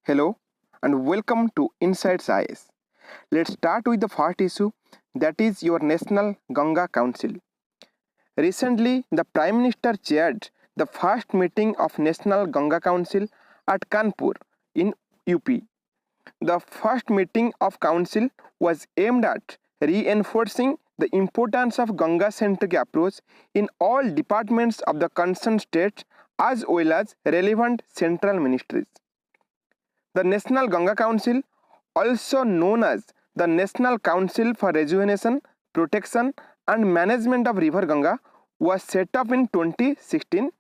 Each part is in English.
Hello and welcome to Insights IS. Let's start with the first issue, that is your National Ganga Council. Recently, the Prime Minister chaired the first meeting of National Ganga Council at Kanpur in UP. The first meeting of Council was aimed at reinforcing the importance of Ganga-centric approach in all departments of the concerned state as well as relevant central ministries. The National Ganga Council, also known as the National Council for Rejuvenation, Protection and Management of River Ganga, was set up in 2016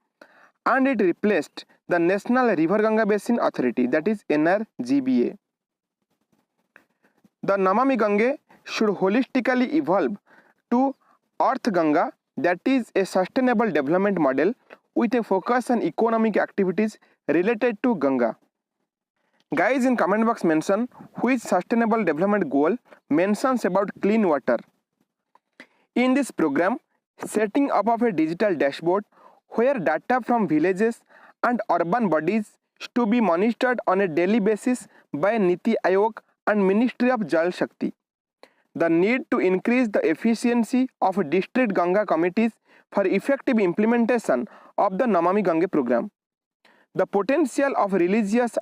and it replaced the National River Ganga Basin Authority, that is NRGBA. The Namami Gange should holistically evolve to Earth Ganga, that is a sustainable development model with a focus on economic activities related to Ganga. Guys, in comment box mention which sustainable development goal mentions about clean water. In this program, setting up of a digital dashboard where data from villages and urban bodies is to be monitored on a daily basis by Niti Aayog and Ministry of Jal Shakti. The need to increase the efficiency of district Ganga committees for effective implementation of the Namami Gange program. The potential of religious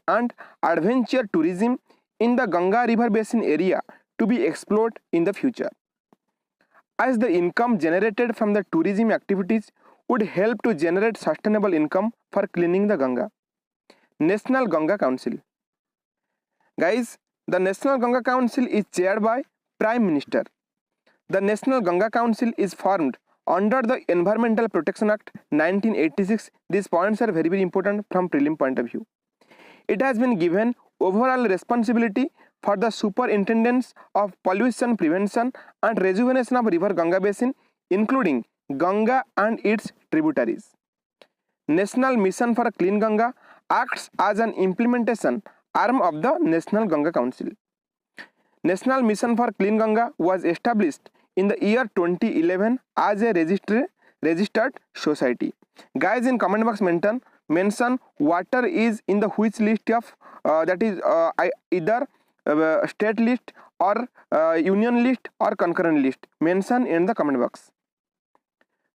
and adventure tourism in the Ganga river basin area to be explored in the future, as the income generated from the tourism activities would help to generate sustainable income for cleaning the Ganga. National Ganga Council. Guys, the National Ganga Council is chaired by Prime Minister. The National Ganga Council is formed under the Environmental Protection Act 1986. These points are very important from prelim point of view. It has been given overall responsibility for the superintendence of pollution prevention and rejuvenation of river Ganga basin, including Ganga and its tributaries. National Mission for Clean Ganga acts as an implementation arm of the National Ganga Council. National Mission for Clean Ganga was established in the year 2011 as a registered society. Guys, in comment box mention water is in the which list of that is either state list or union list or concurrent list. Mention in the comment box.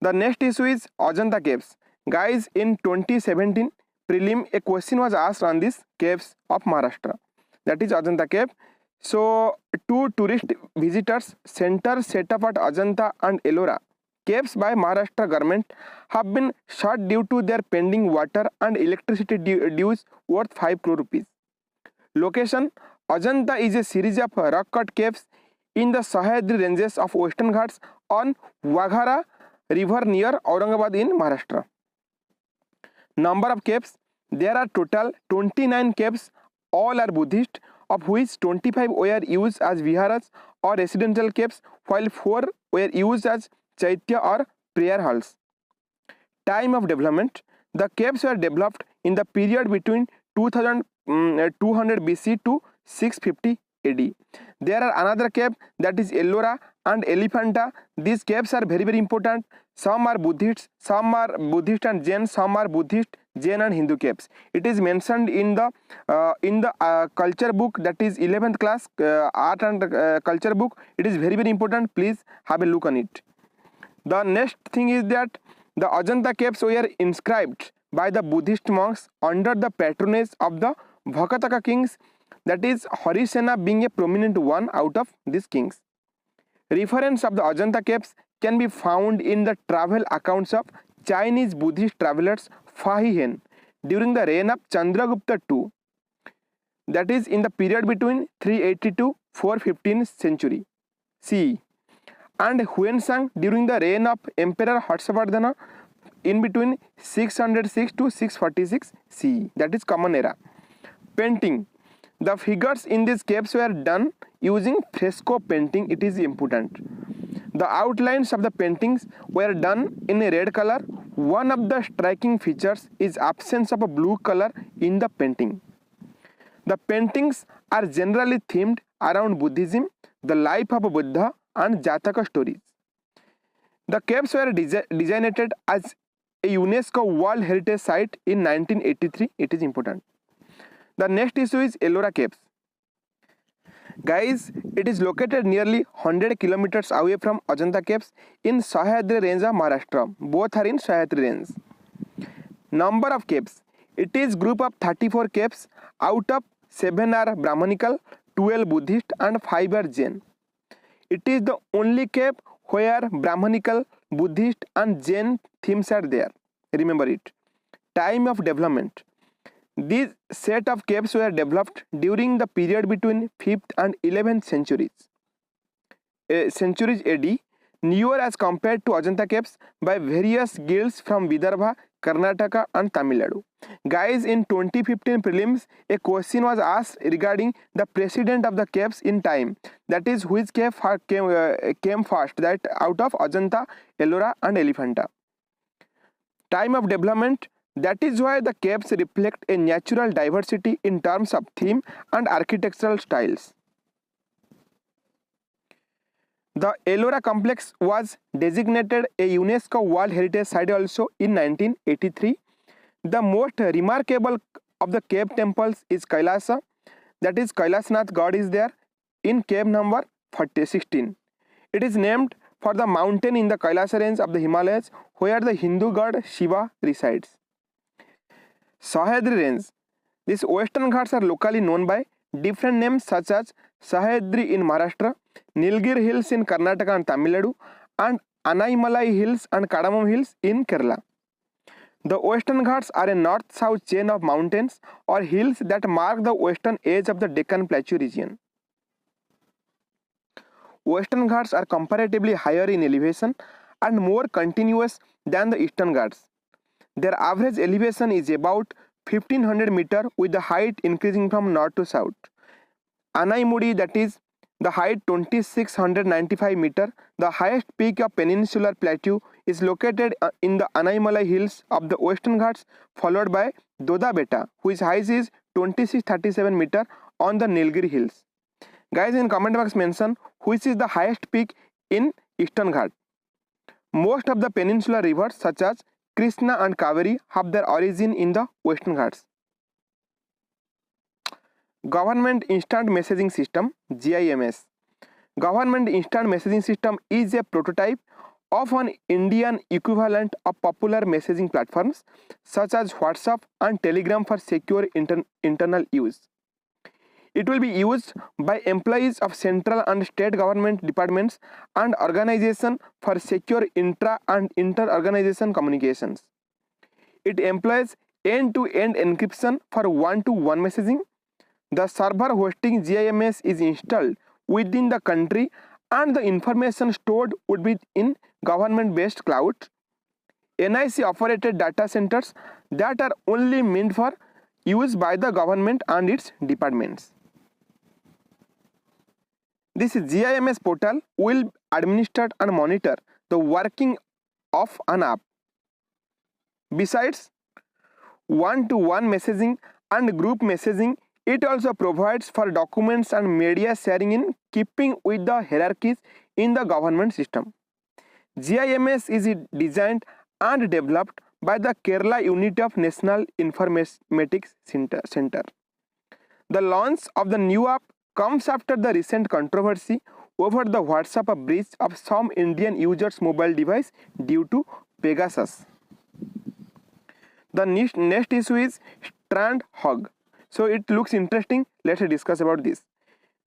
The next issue is Ajanta Caves. Guys, in 2017 prelim a question was asked on these caves of Maharashtra, that is Ajanta Cave. So, two tourist visitors centers set up at Ajanta and Ellora Caves by Maharashtra government have been shut due to their pending water and electricity dues worth 5 crore rupees. Location: Ajanta is a series of rock-cut caves in the Sahyadri ranges of Western Ghats on Waghara river near Aurangabad in Maharashtra. Number of caves: there are total 29 caves, all are Buddhist, of which 25 were used as viharas or residential caves, while 4 were used as chaitya or prayer halls. Time of development: the caves were developed in the period between 2200 BC to 650 AD. There are another cave, that is Ellora and Elephanta. These caves are very important. Some are Buddhist, some are Buddhist and Jain, some are Buddhist, Jain and Hindu caves. It is mentioned in the culture book, that is 11th class art and culture book. It is very important. Please have a look on it. The next thing is that the Ajanta Caves were inscribed by the Buddhist monks under the patronage of the Bhakataka kings, that is Harisena being a prominent one out of these kings. Reference of the Ajanta Caves can be found in the travel accounts of Chinese Buddhist travelers Fahi Hen during the reign of Chandragupta II, that is in the period between 380 to 415 century CE, and Huensang during the reign of Emperor Harshavardhana in between 606 to 646 CE, that is Common Era. Painting: the figures in these caves were done using fresco painting. It is important. The outlines of the paintings were done in a red color. One of the striking features is absence of a blue color in the painting. The paintings are generally themed around Buddhism, the life of Buddha and Jataka stories. The caves were designated as a UNESCO World Heritage Site in 1983. It is important. The next issue is Ellora Caves. Guys, it is located nearly 100 kilometers away from Ajanta Caves in Sahyadri range of Maharashtra. Both are in Sahyadri range. Number of caves. It is group of 34 caves, out of 7 are Brahmanical, 12 Buddhist and 5 are Jain. It is the only cave where Brahmanical, Buddhist and Jain themes are there. Remember it. Time of development. These set of caves were developed during the period between 5th and 11th centuries AD, newer as compared to Ajanta Caves by various guilds from Vidarbha, Karnataka and Tamil Nadu. Guys, in 2015 prelims, a question was asked regarding the precedent of the caves in time. That is, which cave came first, that out of Ajanta, Ellora and Elephanta. Time of development. That is why the caves reflect a natural diversity in terms of theme and architectural styles. The Ellora complex was designated a UNESCO World Heritage Site also in 1983. The most remarkable of the cave temples is Kailasa, that is Kailasnath god is there in cave number 16. It is named for the mountain in the Kailasa range of the Himalayas where the Hindu god Shiva resides. Sahyadri range. These western ghats are locally known by different names such as Sahyadri in Maharashtra, Nilgiri Hills in Karnataka and Tamil Nadu, and Anaimalai Hills and Kadamam Hills in Kerala. The western ghats are a north-south chain of mountains or hills that mark the western edge of the Deccan Plateau region. Western ghats are comparatively higher in elevation and more continuous than the eastern ghats. Their average elevation is about 1500 meter with the height increasing from north to south. Anaimudi, that is the height 2695 meter, the highest peak of peninsular plateau, is located in the Anaimalai hills of the western ghats, followed by Doda Beta, whose height is 2637 meter on the Nilgiri hills. Guys, in comment box mention which is the highest peak in eastern ghat. Most of the peninsular rivers such as Krishna and Kaveri have their origin in the western ghats. Government Instant Messaging System, GIMS. Government Instant Messaging System is a prototype of an Indian equivalent of popular messaging platforms such as WhatsApp and Telegram for secure internal use. It will be used by employees of central and state government departments and organizations for secure intra and inter-organization communications. It employs end-to-end encryption for one-to-one messaging. The server hosting GIMS is installed within the country and the information stored would be in government-based cloud. NIC operated data centers that are only meant for use by the government and its departments. This GIMS portal will administer and monitor the working of an app. Besides one-to-one messaging and group messaging, it also provides for documents and media sharing in keeping with the hierarchies in the government system. GIMS is designed and developed by the Kerala Unit of National Informatics Center. The launch of the new app comes after the recent controversy over the WhatsApp breach of some Indian users' mobile device due to Pegasus. The next issue is Strand Hogg. So it looks interesting. Let's discuss about this.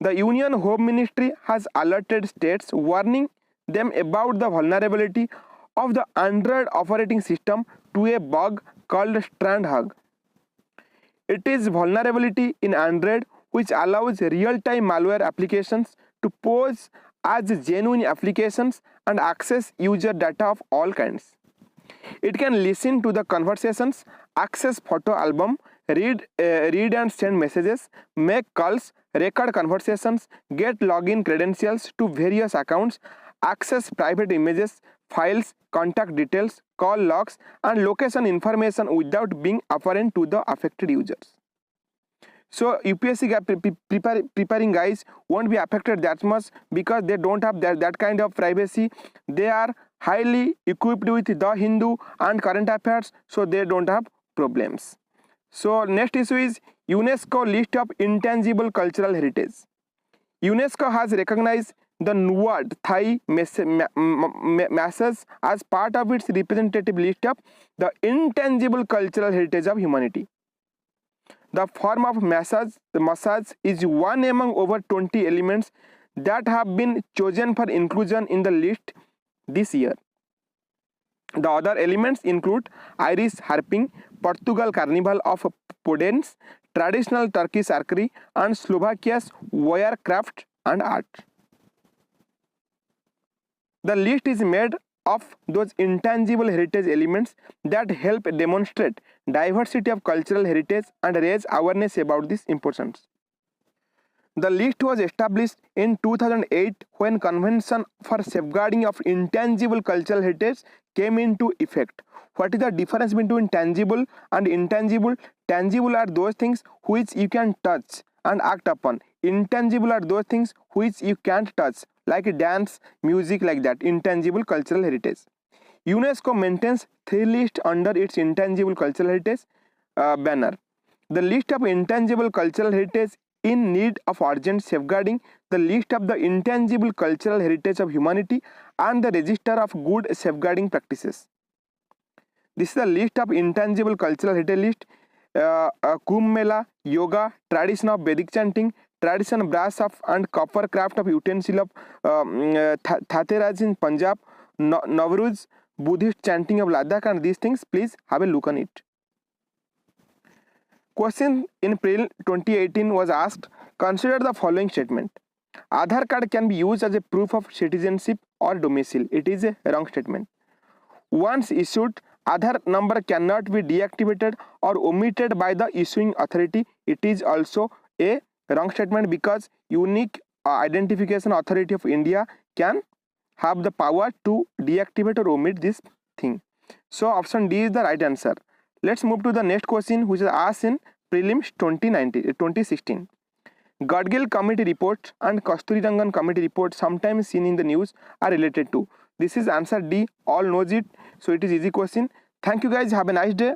The Union Home Ministry has alerted states, warning them about the vulnerability of the Android operating system to a bug called Strand Hogg. It is vulnerability in Android which allows real-time malware applications to pose as genuine applications and access user data of all kinds. It can listen to the conversations, access photo album, read and send messages, make calls, record conversations, get login credentials to various accounts, access private images, files, contact details, call logs, and location information without being apparent to the affected users. So UPSC preparing guys won't be affected that much because they don't have that kind of privacy. They are highly equipped with the Hindu and current affairs, so they don't have problems. So next issue is UNESCO list of intangible cultural heritage. UNESCO has recognized the Nuad Thai masses as part of its representative list of the intangible cultural heritage of humanity. The form of massage is one among over 20 elements that have been chosen for inclusion in the list this year. The other elements include Irish harping, Portugal Carnival of Podence, traditional Turkish archery, and Slovakia's wirecraft and art. The list is made of those intangible heritage elements that help demonstrate diversity of cultural heritage and raise awareness about this importance. The list was established in 2008 when Convention for Safeguarding of Intangible Cultural Heritage came into effect. What is the difference between tangible and intangible? Tangible are those things which you can touch and act upon. Intangible are those things which you can't touch, like dance, music, like that. Intangible cultural heritage. UNESCO maintains 3 lists under its intangible cultural heritage banner. The list of intangible cultural heritage in need of urgent safeguarding, the list of the intangible cultural heritage of humanity, and the register of good safeguarding practices. This is the list of intangible cultural heritage list. Kumbh Mela, yoga, tradition of Vedic chanting, tradition brass of and copper craft of utensil of Thateras in Punjab, Navruz, Buddhist chanting of Ladakh, and these things, please have a look on it. Question in Prelims 2018 was asked, consider the following statement. Aadhaar card can be used as a proof of citizenship or domicile. It is a wrong statement. Once issued, Aadhaar number cannot be deactivated or omitted by the issuing authority. It is also a wrong statement because Unique Identification Authority of India can have the power to deactivate or omit this thing. So option D is the right answer. Let's move to the next question, which is asked in Prelims 2016. Gadgil committee report and Kasturirangan committee report, sometimes seen in the news, are related to. This is answer D. All knows it. So it is easy question. Thank you guys. Have a nice day.